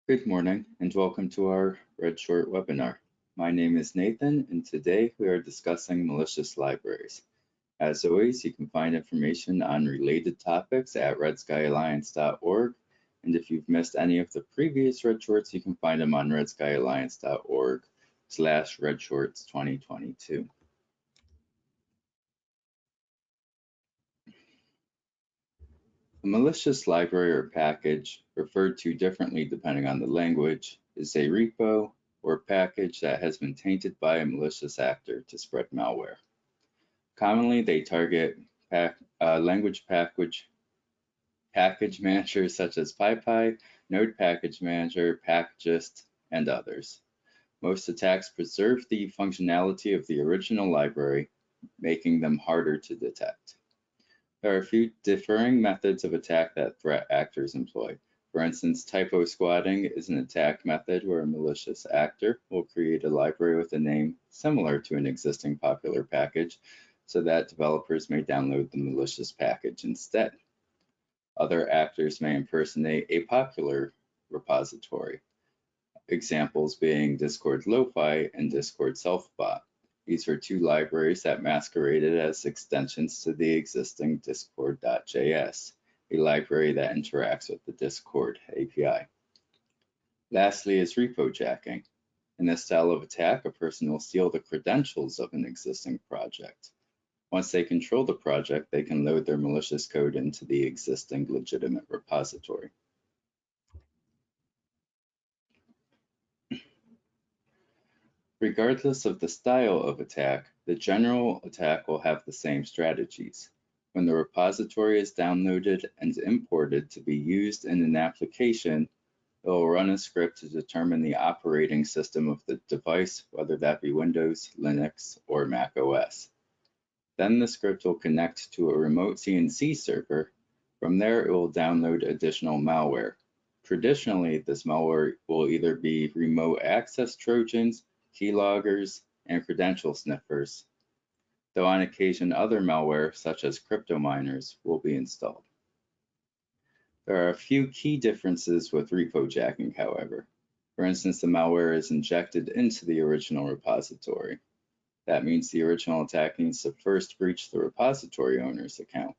Good morning and welcome to our Red Short webinar. My name is Nathan and today we are discussing malicious libraries. As always, you can find information on related topics at redskyalliance.org, and if you've missed any of the previous Red Shorts, you can find them on redskyalliance.org/redshorts2022. A malicious library or package, referred to differently depending on the language, is a repo or package that has been tainted by a malicious actor to spread malware. Commonly, they target language package managers such as PyPy, Node Package Manager, Packagist, and others. Most attacks preserve the functionality of the original library, making them harder to detect. There are a few differing methods of attack that threat actors employ. For instance, typo squatting is an attack method where a malicious actor will create a library with a name similar to an existing popular package so that developers may download the malicious package instead. Other actors may impersonate a popular repository, examples being Discord Lo-Fi and Discord Selfbot. These were two libraries that masqueraded as extensions to the existing discord.js, a library that interacts with the Discord API. Lastly is repo jacking. In this style of attack, a person will steal the credentials of an existing project. Once they control the project, they can load their malicious code into the existing legitimate repository. Regardless of the style of attack, the general attack will have the same strategies. When the repository is downloaded and imported to be used in an application, it will run a script to determine the operating system of the device, whether that be Windows, Linux, or Mac OS. Then the script will connect to a remote CNC server. From there, it will download additional malware. Traditionally, this malware will either be remote access Trojans, keyloggers, and credential sniffers, though on occasion other malware, such as crypto miners, will be installed. There are a few key differences with repo jacking, however. For instance, the malware is injected into the original repository. That means the original attack needs to first breach the repository owner's account.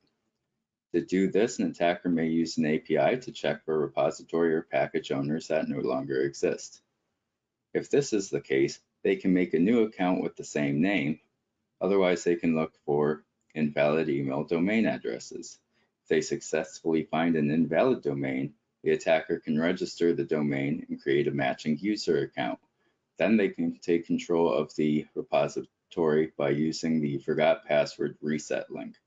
To do this, an attacker may use an API to check for repository or package owners that no longer exist. If this is the case, they can make a new account with the same name. Otherwise, they can look for invalid email domain addresses. If they successfully find an invalid domain, the attacker can register the domain and create a matching user account. Then they can take control of the repository by using the forgot password reset link.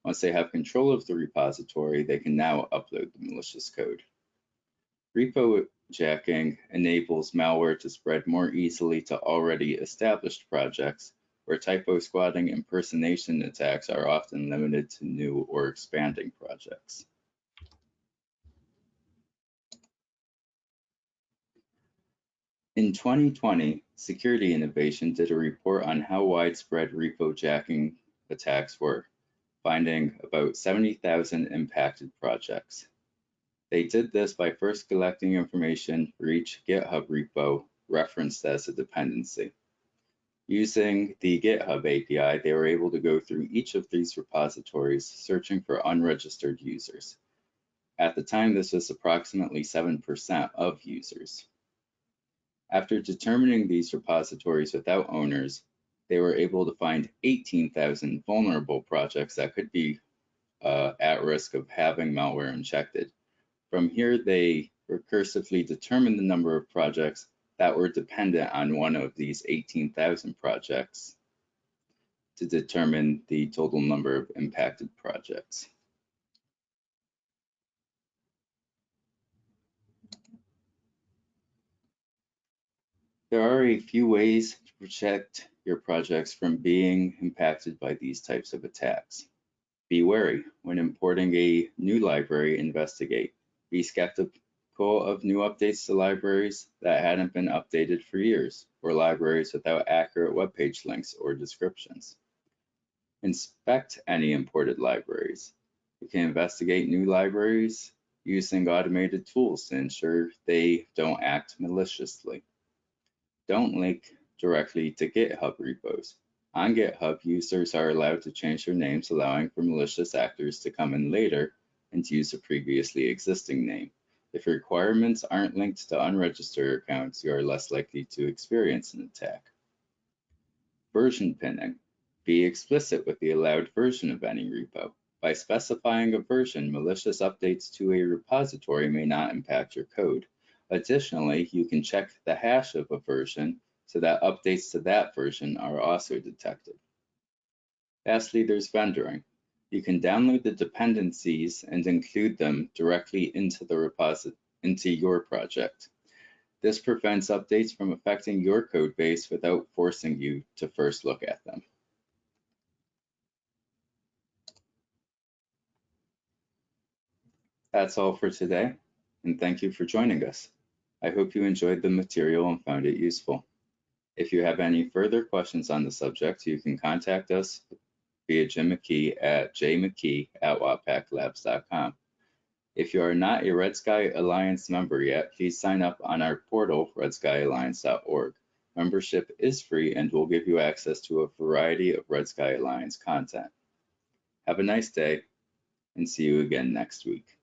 Once they have control of the repository, they can now upload the malicious code. Repo jacking enables malware to spread more easily to already established projects, where typo squatting impersonation attacks are often limited to new or expanding projects. In 2020, Security Innovation did a report on how widespread repo jacking attacks were, finding about 70,000 impacted projects. They did this by first collecting information for each GitHub repo referenced as a dependency. Using the GitHub API, they were able to go through each of these repositories, searching for unregistered users. At the time, this was approximately 7% of users. After determining these repositories without owners, they were able to find 18,000 vulnerable projects that could be at risk of having malware injected. From here, they recursively determined the number of projects that were dependent on one of these 18,000 projects to determine the total number of impacted projects. There are a few ways to protect your projects from being impacted by these types of attacks. Be wary. When importing a new library, investigate. Be skeptical of new updates to libraries that hadn't been updated for years, or libraries without accurate web page links or descriptions. Inspect any imported libraries. You can investigate new libraries using automated tools to ensure they don't act maliciously. Don't link directly to GitHub repos. On GitHub, users are allowed to change their names, allowing for malicious actors to come in later and use a previously existing name. If requirements aren't linked to unregistered accounts, you are less likely to experience an attack. Version pinning. Be explicit with the allowed version of any repo. By specifying a version, malicious updates to a repository may not impact your code. Additionally, you can check the hash of a version so that updates to that version are also detected. Lastly, there's vendoring. You can download the dependencies and include them directly into your project. This prevents updates from affecting your code base without forcing you to first look at them. That's all for today, and thank you for joining us. I hope you enjoyed the material and found it useful. If you have any further questions on the subject, you can contact us via Jim McKee at jmckee@wapaclabs.com. If you are not a Red Sky Alliance member yet, please sign up on our portal, redskyalliance.org. Membership is free and will give you access to a variety of Red Sky Alliance content. Have a nice day, and see you again next week.